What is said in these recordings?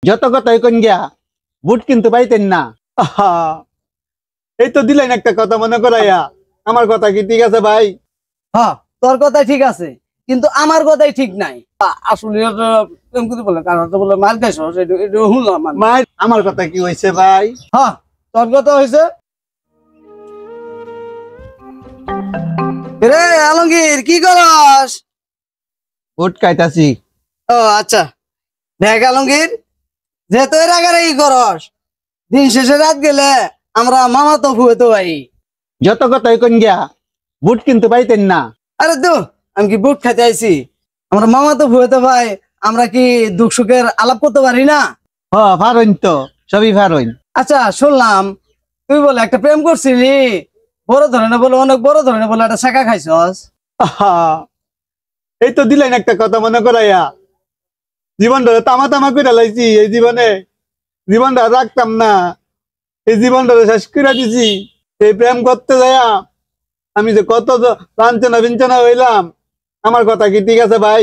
যত কথাই কোন গিয়া বুট কিন্তু পাইতেন না। আহা, এই তো দিলেন একটা কথা মনে করাইয়া। আমার কথা কি ঠিক আছে ভাই? হ্যাঁ, তোর কথাই ঠিক আছে, কিন্তু আমার কথাই ঠিক নাই। আসলে প্রেম করতে বলে কারণ তো বলে মার খাইছ, এটা শুনলাম আমি। মাই আমার কথা কি হয়েছে ভাই? হ্যাঁ, তোর কথা হয়েছে। রে আলমগীর, কি করস? বুট কাইতাছি। ও আচ্ছা, দেখ আলমগীর, যেহেতু এর আগে ই করস, দিন শেষে রাত গেলে আমরা মামা তো ফুয়েতো ভাই। যত কথাই কোন গিয়া বুট কিন্তু পাইতেন না। আরে তো আমি কি বুট খাইতে আইছি? আমরা মামা তো ফুয়েতো ভাই, আমরা কি দুঃখ সুখের আলাপ করতে পারি না? হ, পারইন তো, সবই পারইন। আচ্ছা, শুনলাম তুই বলে একটা প্রেম করছিলি, বড় ধরনের বলে, অনেক বড় ধরনের বলে একটা শাখা খাইছস। আহা, এই তো দিলেন একটা কথা মনে করাইয়া। জীবনটা তামা তামা করে লাইছি। এই জীবনটা রাখতাম না। এই জীবনটা শেষ করে দিছি। এই প্রেম করতে যাইয়া আমি যে কত লাঞ্ছনা বিঞ্ছনা হইলাম। আমার কথা কি ঠিক আছে ভাই?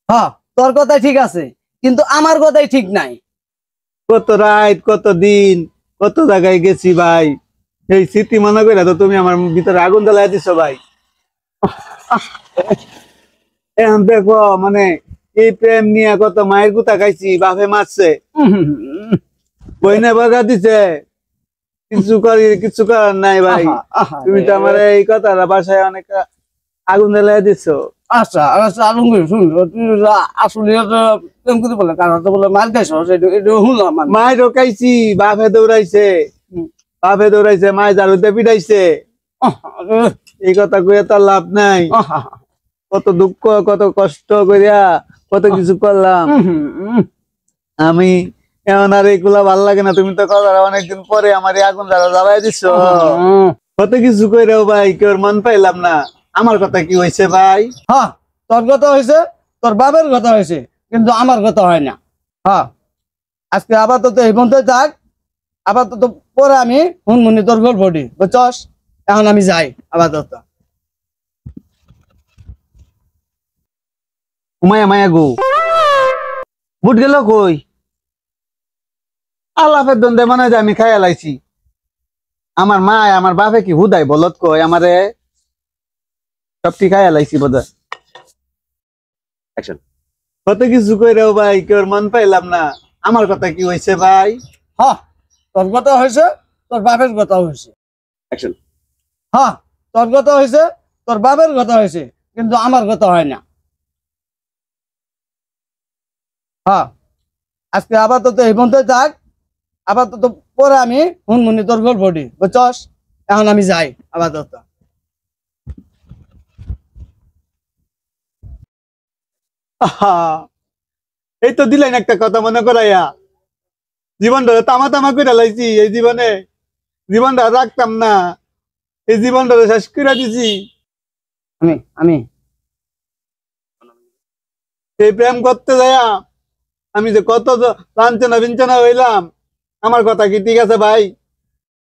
হ্যাঁ, তোর কথাই ঠিক আছে, কিন্তু আমার কথাই ঠিক নাই। কত রাত, কত দিন, কত জায়গায় গেছি ভাই। এই স্মৃতি মনে করে তো তুমি আমার ভিতরে আগুন জ্বালাই দিছো ভাই। এখন দেখো মানে এই প্রেম নিয়ে কত মায়ের গুতা খাইছি, বাপে মারছে, বইনে বকা দিছে, কিছু করার নাই ভাই। আহা, আহা তুমি তো আমার এই কথাটা বাসায় অনেক আগুন জ্বালাই দিছো। আচ্ছা আচ্ছা আলমগীর, শুন, তুই আসলে প্রেম করতে বলে কারণ তো বলে মার খাইছস, এটা শুনলাম আমি। মায় ঢোকাইছি, বাপে দৌড়াইছে, মায় ঝাড়ুতে পিটাইছে। এই কথা কইয়া তার লাভ নাই। কত দুঃখ, কত কষ্ট করিয়া কত কিছু করলাম আমি। এখন আর এইগুলা ভাল লাগে না। তুমি তো কথা অনেকদিন পরে আমার এই আগুন জ্বালাই দিছো। কত কিছু কইরাও ভাই কেউ মন পাইলাম না। আমার কথা কি হয়েছে ভাই? হ্যাঁ, তোর কথা হয়েছে, তোর বাবার কথা হয়েছে, কিন্তু আমার কথা হয় না। হ্যাঁ, আজকে আপাতত এই পর্যন্ত থাক। আপাতত পরে আমি হুনমুনি তোর গল্পটি, বুঝছস? এখন আমি যাই আপাতত। মায়া মায়া গো, বুট গেল কই? আলাপের দ্বন্দ্বে মনে হয় যে আমি খাইয়া লাইছি। আমার মা আমার বাপে কি হুদাই বলত কই আমারে সবটি খাইয়া লাইছি বোধহয়। কত কিছু কইরাও ভাই কেউ মন পাইলাম না। আমার কথা কি হয়েছে ভাই? হ্যাঁ, তোর কথা হয়েছে, তোর বাপের কথা হয়েছে। হ্যাঁ, তোর কথা হয়েছে, তোর বাপের কথা হয়েছে, কিন্তু আমার কথা হয় না। হ্যাঁ, আজকে আপাতত এই পর্যন্ত থাক। আপাতত পরে আমি হুনমুনি তোর গল্পটি, বুঝছস? এখন আমি যাই আপাতত। আহা, এই তো দিলেন একটা কথা মনে করাইয়া। জীবনটা তামা তামা করে লাইছি। এই জীবনটা রাখতাম না। এই জীবনটা শেষ করে দিছি। আমি আমি এই প্রেম করতে যাইয়া আমি যে কত লাঞ্ছনা বিঞ্ছনা হইলাম। আমার কথা কি ঠিক আছে ভাই?